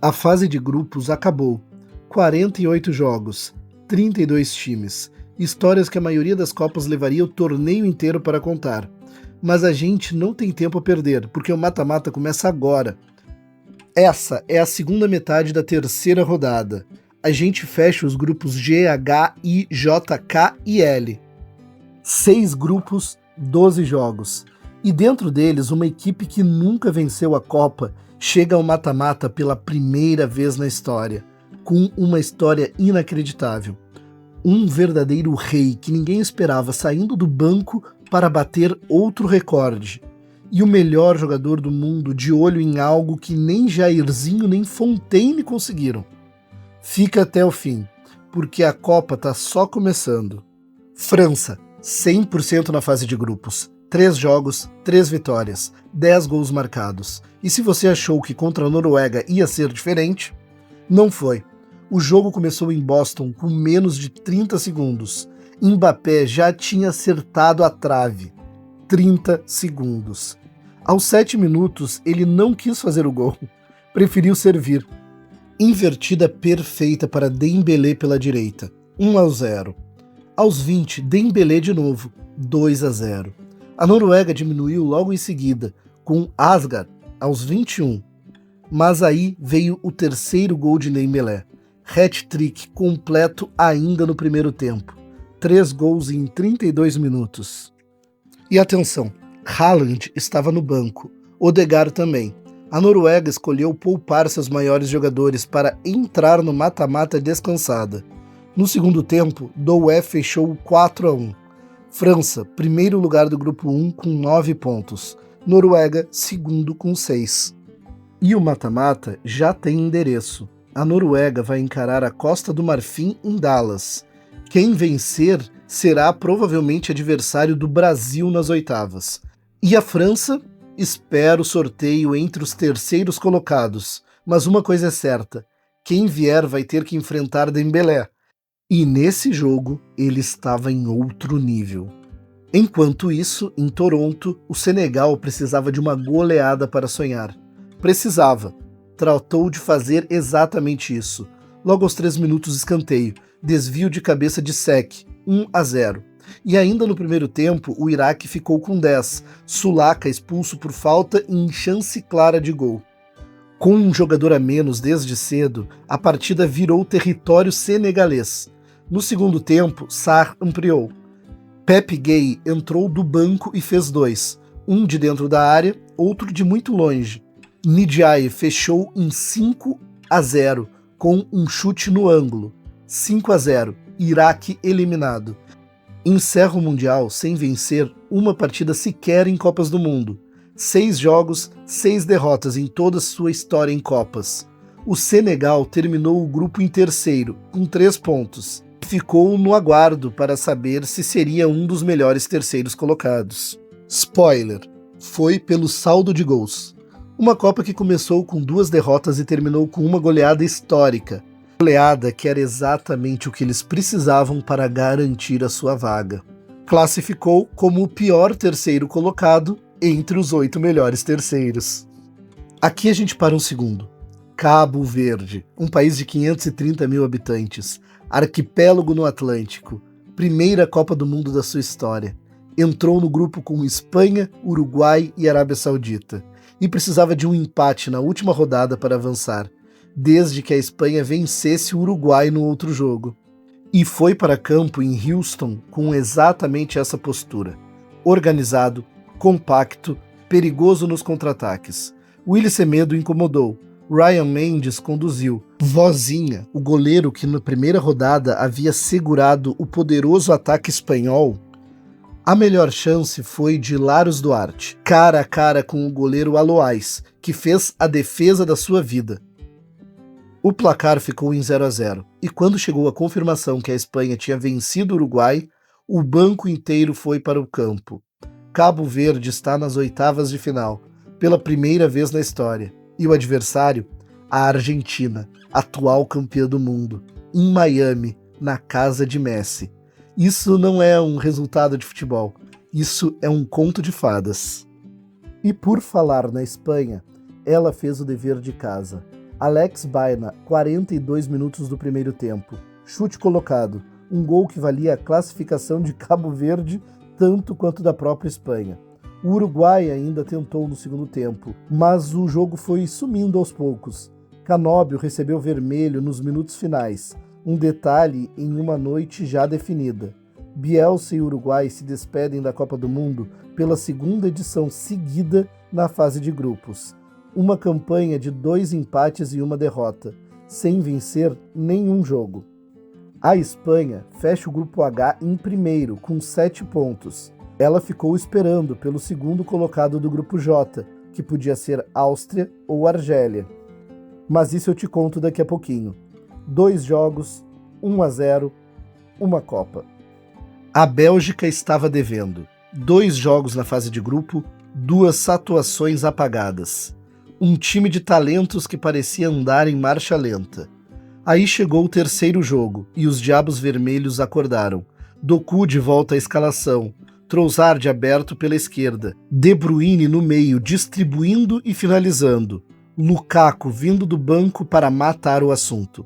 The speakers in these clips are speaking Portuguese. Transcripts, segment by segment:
A fase de grupos acabou. 48 jogos, 32 times, histórias que a maioria das Copas levaria o torneio inteiro para contar. Mas a gente não tem tempo a perder, porque o mata-mata começa agora. Essa é a segunda metade da terceira rodada. A gente fecha os grupos G, H, I, J, K e L. 6 grupos, 12 jogos. E dentro deles, uma equipe que nunca venceu a Copa chega ao mata-mata pela primeira vez na história, com uma história inacreditável. Um verdadeiro rei que ninguém esperava saindo do banco para bater outro recorde. E o melhor jogador do mundo de olho em algo que nem Jairzinho nem Fontaine conseguiram. Fica até o fim, porque a Copa tá só começando. França, 100% na fase de grupos. 3 jogos, 3 vitórias, 10 gols marcados. E se você achou que contra a Noruega ia ser diferente, não foi. O jogo começou em Boston com menos de 30 segundos. Mbappé já tinha acertado a trave. 30 segundos. Aos 7 minutos, ele não quis fazer o gol. Preferiu servir. Invertida perfeita para Dembélé pela direita. 1-0. Aos 20, Dembélé de novo. 2-0. A Noruega diminuiu logo em seguida, com Asgard aos 21. Mas aí veio o terceiro gol de Dembélé. Hat-trick completo ainda no primeiro tempo. 3 gols em 32 minutos. E atenção, Haaland estava no banco, Odegaard também. A Noruega escolheu poupar seus maiores jogadores para entrar no mata-mata descansada. No segundo tempo, Doué fechou 4-1. França, primeiro lugar do grupo 1 com 9 pontos. Noruega, segundo com 6. E o mata-mata já tem endereço. A Noruega vai encarar a Costa do Marfim em Dallas. Quem vencer será provavelmente adversário do Brasil nas oitavas. E a França espera o sorteio entre os terceiros colocados. Mas uma coisa é certa, quem vier vai ter que enfrentar Dembélé. E nesse jogo ele estava em outro nível. Enquanto isso, em Toronto, o Senegal precisava de uma goleada para sonhar. Precisava. Tratou de fazer exatamente isso. Logo aos 3 minutos, escanteio. Desvio de cabeça de Seck. 1-0. E ainda no primeiro tempo, o Iraque ficou com 10. Sulaka expulso por falta em chance clara de gol. Com um jogador a menos desde cedo, a partida virou território senegalês. No segundo tempo, Sarr ampliou. Pepe Gueye entrou do banco e fez 2. Um de dentro da área, outro de muito longe. Ndiaye fechou em 5-0, com um chute no ângulo. 5-0, Iraque eliminado. Encerra o Mundial sem vencer uma partida sequer em Copas do Mundo. 6 jogos, 6 derrotas em toda sua história em Copas. O Senegal terminou o grupo em terceiro, com 3 pontos. Ficou no aguardo para saber se seria um dos melhores terceiros colocados. Spoiler, foi pelo saldo de gols. Uma Copa que começou com 2 derrotas e terminou com uma goleada histórica. Goleada que era exatamente o que eles precisavam para garantir a sua vaga. Classificou como o pior terceiro colocado entre os 8 melhores terceiros. Aqui a gente para um segundo. Cabo Verde, um país de 530 mil habitantes, arquipélago no Atlântico, primeira Copa do Mundo da sua história. Entrou no grupo com Espanha, Uruguai e Arábia Saudita. E precisava de um empate na última rodada para avançar, desde que a Espanha vencesse o Uruguai no outro jogo. E foi para campo em Houston com exatamente essa postura. Organizado, compacto, perigoso nos contra-ataques. Willy Semedo incomodou. Ryan Mendes conduziu. Vozinha, o goleiro que na primeira rodada havia segurado o poderoso ataque espanhol. A melhor chance foi de Larus Duarte, cara a cara com o goleiro Alois, que fez a defesa da sua vida. O placar ficou em 0-0, e quando chegou a confirmação que a Espanha tinha vencido o Uruguai, o banco inteiro foi para o campo. Cabo Verde está nas oitavas de final, pela primeira vez na história, e o adversário, a Argentina, atual campeã do mundo, em Miami, na casa de Messi. Isso não é um resultado de futebol, isso é um conto de fadas. E por falar na Espanha, ela fez o dever de casa. Alex Baena, 42 minutos do primeiro tempo. Chute colocado, um gol que valia a classificação de Cabo Verde tanto quanto da própria Espanha. O Uruguai ainda tentou no segundo tempo, mas o jogo foi sumindo aos poucos. Canóbio recebeu vermelho nos minutos finais, um detalhe em uma noite já definida. Bielsa e Uruguai se despedem da Copa do Mundo pela segunda edição seguida na fase de grupos. Uma campanha de 2 empates e 1 derrota, sem vencer nenhum jogo. A Espanha fecha o grupo H em primeiro, com 7 pontos. Ela ficou esperando pelo segundo colocado do grupo J, que podia ser Áustria ou Argélia. Mas isso eu te conto daqui a pouquinho. 2 jogos, 1-0, uma Copa. A Bélgica estava devendo. 2 jogos na fase de grupo, 2 atuações apagadas. Um time de talentos que parecia andar em marcha lenta. Aí chegou o terceiro jogo e os Diabos Vermelhos acordaram. Doku de volta à escalação, Trossard aberto pela esquerda, De Bruyne no meio distribuindo e finalizando, Lukaku vindo do banco para matar o assunto.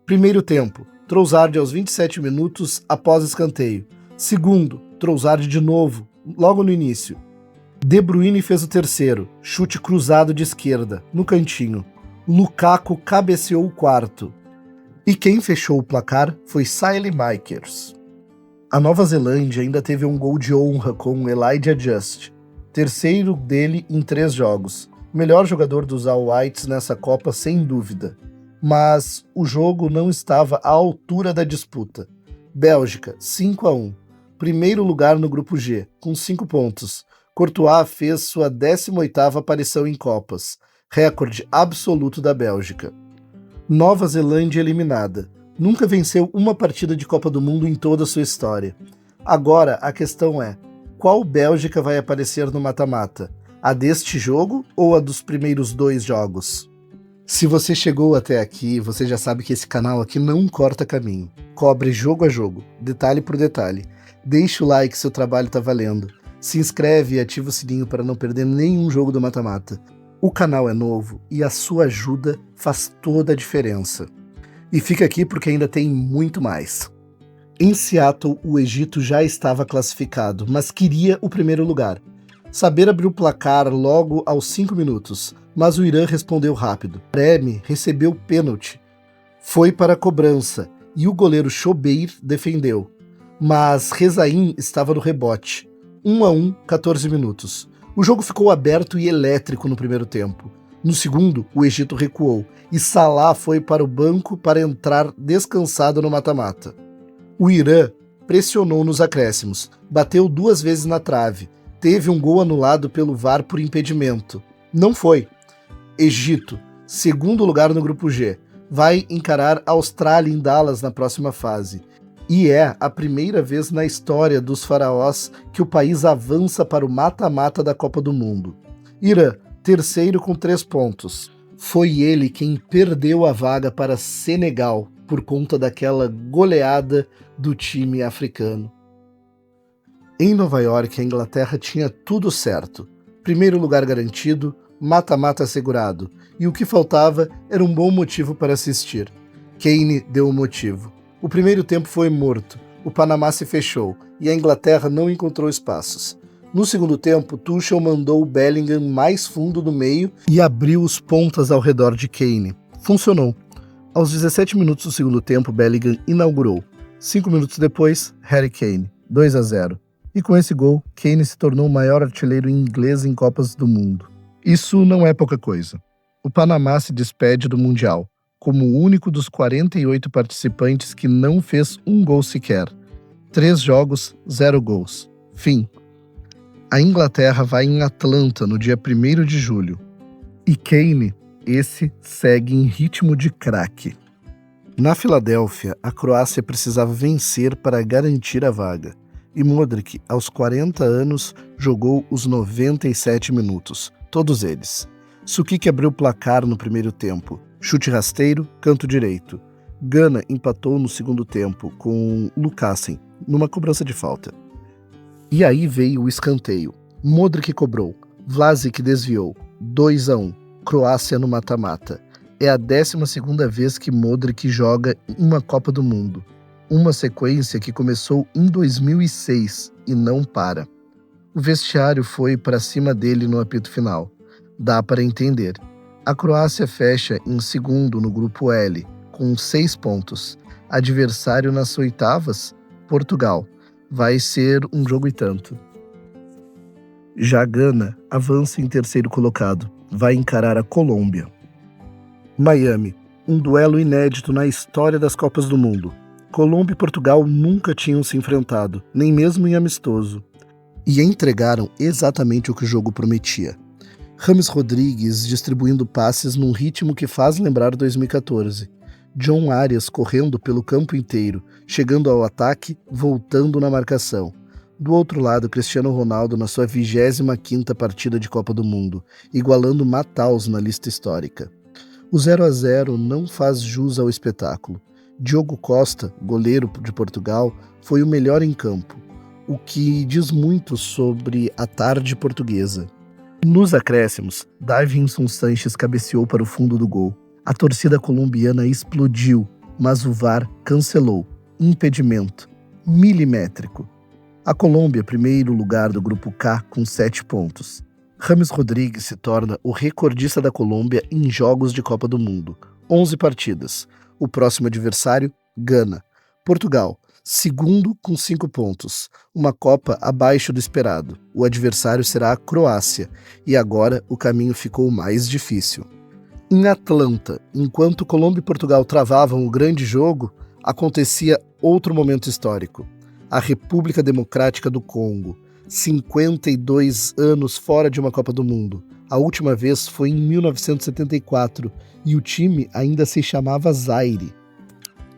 Primeiro tempo, Trossard aos 27 minutos após escanteio. Segundo, Trossard de novo, logo no início. De Bruyne fez o terceiro, chute cruzado de esquerda, no cantinho. Lukaku cabeceou o quarto. E quem fechou o placar foi Saelemaekers. A Nova Zelândia ainda teve um gol de honra com Elijah Just, terceiro dele em 3 jogos. Melhor jogador dos All Whites nessa Copa sem dúvida. Mas o jogo não estava à altura da disputa. Bélgica, 5-1. Primeiro lugar no grupo G, com 5 pontos. Courtois fez sua 18ª aparição em Copas, recorde absoluto da Bélgica. Nova Zelândia eliminada. Nunca venceu uma partida de Copa do Mundo em toda a sua história. Agora a questão é, qual Bélgica vai aparecer no mata-mata? A deste jogo ou a dos primeiros 2 jogos? Se você chegou até aqui, você já sabe que esse canal aqui não corta caminho. Cobre jogo a jogo, detalhe por detalhe. Deixa o like, seu trabalho tá valendo. Se inscreve e ativa o sininho para não perder nenhum jogo do mata-mata. O canal é novo e a sua ajuda faz toda a diferença. E fica aqui porque ainda tem muito mais. Em Seattle, o Egito já estava classificado, mas queria o primeiro lugar. Saber abriu o placar logo aos 5 minutos, mas o Irã respondeu rápido. Remy recebeu pênalti. Foi para a cobrança e o goleiro Chobeir defendeu. Mas Rezaim estava no rebote. 1-1, 14 minutos. O jogo ficou aberto e elétrico no primeiro tempo. No segundo, o Egito recuou e Salah foi para o banco para entrar descansado no mata-mata. O Irã pressionou nos acréscimos, bateu 2 vezes na trave, teve um gol anulado pelo VAR por impedimento. Não foi. Egito, segundo lugar no grupo G, vai encarar a Austrália em Dallas na próxima fase. E é a primeira vez na história dos faraós que o país avança para o mata-mata da Copa do Mundo. Irã, terceiro com 3 pontos. Foi ele quem perdeu a vaga para Senegal por conta daquela goleada do time africano. Em Nova York, a Inglaterra tinha tudo certo. Primeiro lugar garantido, mata-mata assegurado. E o que faltava era um bom motivo para assistir. Kane deu o motivo. O primeiro tempo foi morto, o Panamá se fechou e a Inglaterra não encontrou espaços. No segundo tempo, Tuchel mandou o Bellingham mais fundo do meio e abriu os pontas ao redor de Kane. Funcionou. Aos 17 minutos do segundo tempo, Bellingham inaugurou. 5 minutos depois, Harry Kane, 2-0. E com esse gol, Kane se tornou o maior artilheiro inglês em Copas do Mundo. Isso não é pouca coisa. O Panamá se despede do Mundial, como o único dos 48 participantes que não fez um gol sequer. 3 jogos, 0 gols. Fim. A Inglaterra vai em Atlanta no dia 1º de julho. E Kane, esse segue em ritmo de craque. Na Filadélfia, a Croácia precisava vencer para garantir a vaga. E Modric, aos 40 anos, jogou os 97 minutos, todos eles. Sukic abriu o placar no primeiro tempo. Chute rasteiro, canto direito. Gana empatou no segundo tempo com Lukasen, numa cobrança de falta. E aí veio o escanteio. Modric cobrou. Vlasic desviou. 2-1. Croácia no mata-mata. É a 12ª vez que Modric joga uma Copa do Mundo. Uma sequência que começou em 2006 e não para. O vestiário foi para cima dele no apito final. Dá para entender. A Croácia fecha em segundo no grupo L, com 6 pontos. Adversário nas oitavas, Portugal. Vai ser um jogo e tanto. Já Gana avança em terceiro colocado. Vai encarar a Colômbia. Miami, um duelo inédito na história das Copas do Mundo. Colômbia e Portugal nunca tinham se enfrentado, nem mesmo em amistoso. E entregaram exatamente o que o jogo prometia. James Rodrigues distribuindo passes num ritmo que faz lembrar 2014. John Arias correndo pelo campo inteiro, chegando ao ataque, voltando na marcação. Do outro lado, Cristiano Ronaldo na sua 25ª partida de Copa do Mundo, igualando Mataus na lista histórica. O 0-0 não faz jus ao espetáculo. Diogo Costa, goleiro de Portugal, foi o melhor em campo, o que diz muito sobre a tarde portuguesa. Nos acréscimos, Davinson Sanches cabeceou para o fundo do gol. A torcida colombiana explodiu, mas o VAR cancelou. Impedimento. Milimétrico. A Colômbia, primeiro lugar do grupo K, com 7 pontos. James Rodrigues se torna o recordista da Colômbia em jogos de Copa do Mundo. 11 partidas. O próximo adversário, Gana. Portugal, segundo com 5 pontos. Uma Copa abaixo do esperado. O adversário será a Croácia. E agora o caminho ficou mais difícil. Em Atlanta, enquanto Colômbia e Portugal travavam o grande jogo, acontecia outro momento histórico. A República Democrática do Congo. 52 anos fora de uma Copa do Mundo. A última vez foi em 1974 e o time ainda se chamava Zaire.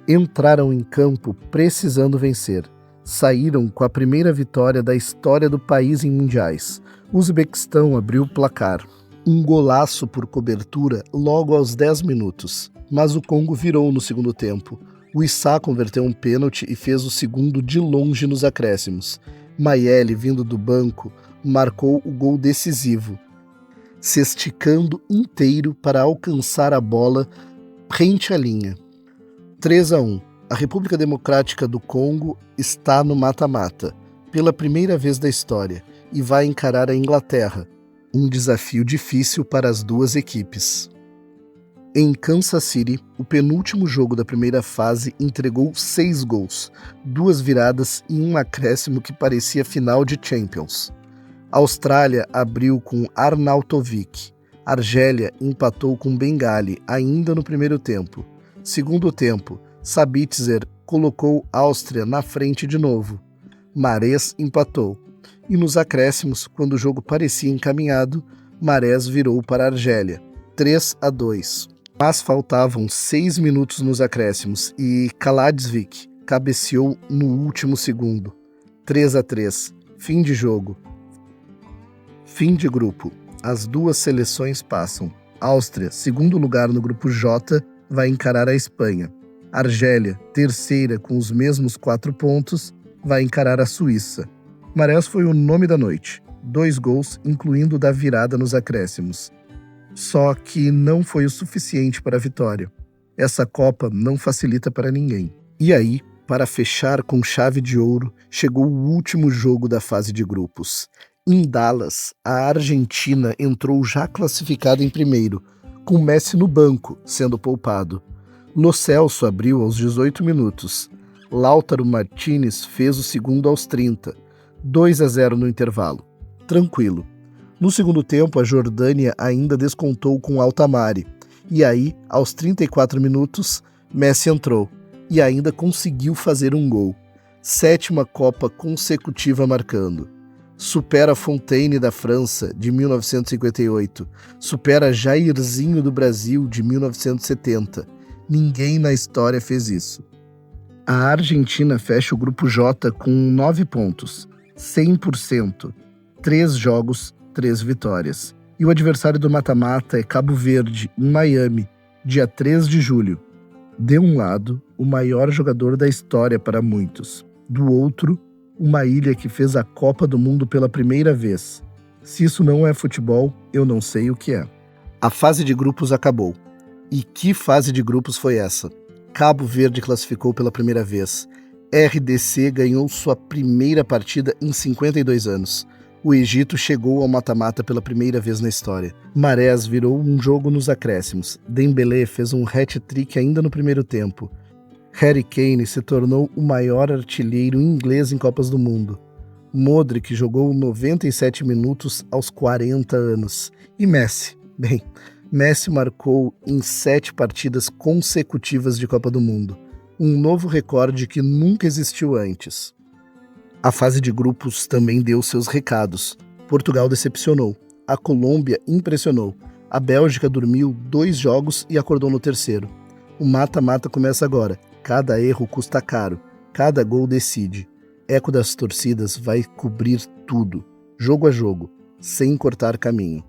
Entraram em campo precisando vencer. Saíram com a primeira vitória da história do país em mundiais. O Uzbequistão abriu o placar. Um golaço por cobertura logo aos 10 minutos. Mas o Congo virou no segundo tempo. O Issa converteu um pênalti e fez o segundo de longe nos acréscimos. Mayele, vindo do banco, marcou o gol decisivo, se esticando inteiro para alcançar a bola rente à linha. 3-1. A República Democrática do Congo está no mata-mata, pela primeira vez da história, e vai encarar a Inglaterra. Um desafio difícil para as duas equipes. Em Kansas City, o penúltimo jogo da primeira fase entregou 6 gols, 2 viradas e um acréscimo que parecia final de Champions. A Austrália abriu com Arnautovic. Argélia empatou com Bengali ainda no primeiro tempo. Segundo tempo, Sabitzer colocou Áustria na frente de novo. Marés empatou. E nos acréscimos, quando o jogo parecia encaminhado, Marés virou para a Argélia. 3-2. Mas faltavam 6 minutos nos acréscimos e Kaladzic cabeceou no último segundo. 3-3. Fim de jogo. Fim de grupo. As duas seleções passam. Áustria, segundo lugar no grupo J, vai encarar a Espanha. Argélia, terceira com os mesmos 4 pontos, vai encarar a Suíça. Marés foi o nome da noite. 2 gols, incluindo o da virada nos acréscimos. Só que não foi o suficiente para a vitória. Essa Copa não facilita para ninguém. E aí, para fechar com chave de ouro, chegou o último jogo da fase de grupos. Em Dallas, a Argentina entrou já classificada em primeiro, com Messi no banco, sendo poupado. Lo Celso abriu aos 18 minutos. Lautaro Martínez fez o segundo aos 30. 2-0 no intervalo. Tranquilo. No segundo tempo, a Jordânia ainda descontou com Altamari. E aí, aos 34 minutos, Messi entrou e ainda conseguiu fazer um gol. 7ª Copa consecutiva marcando. Supera Fontaine da França, de 1958. Supera Jairzinho do Brasil, de 1970. Ninguém na história fez isso. A Argentina fecha o grupo J com 9 pontos. 100%. 3 jogos, 3 vitórias. E o adversário do mata-mata é Cabo Verde, em Miami, dia 3 de julho. De um lado, o maior jogador da história para muitos. Do outro, uma ilha que fez a Copa do Mundo pela primeira vez. Se isso não é futebol, eu não sei o que é. A fase de grupos acabou. E que fase de grupos foi essa? Cabo Verde classificou pela primeira vez. RDC ganhou sua primeira partida em 52 anos. O Egito chegou ao mata-mata pela primeira vez na história. Marés virou um jogo nos acréscimos. Dembélé fez um hat-trick ainda no primeiro tempo. Harry Kane se tornou o maior artilheiro inglês em Copas do Mundo. Modric jogou 97 minutos aos 40 anos. E Messi? Bem, Messi marcou em 7 partidas consecutivas de Copa do Mundo. Um novo recorde que nunca existiu antes. A fase de grupos também deu seus recados. Portugal decepcionou. A Colômbia impressionou. A Bélgica dormiu 2 jogos e acordou no terceiro. O mata-mata começa agora. Cada erro custa caro. Cada gol decide. Eco das torcidas vai cobrir tudo, jogo a jogo, sem cortar caminho.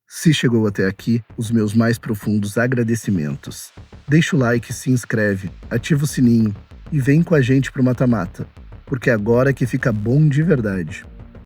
Se chegou até aqui, os meus mais profundos agradecimentos. Deixa o like, se inscreve, ativa o sininho e vem com a gente pro mata-mata, porque agora que fica bom de verdade.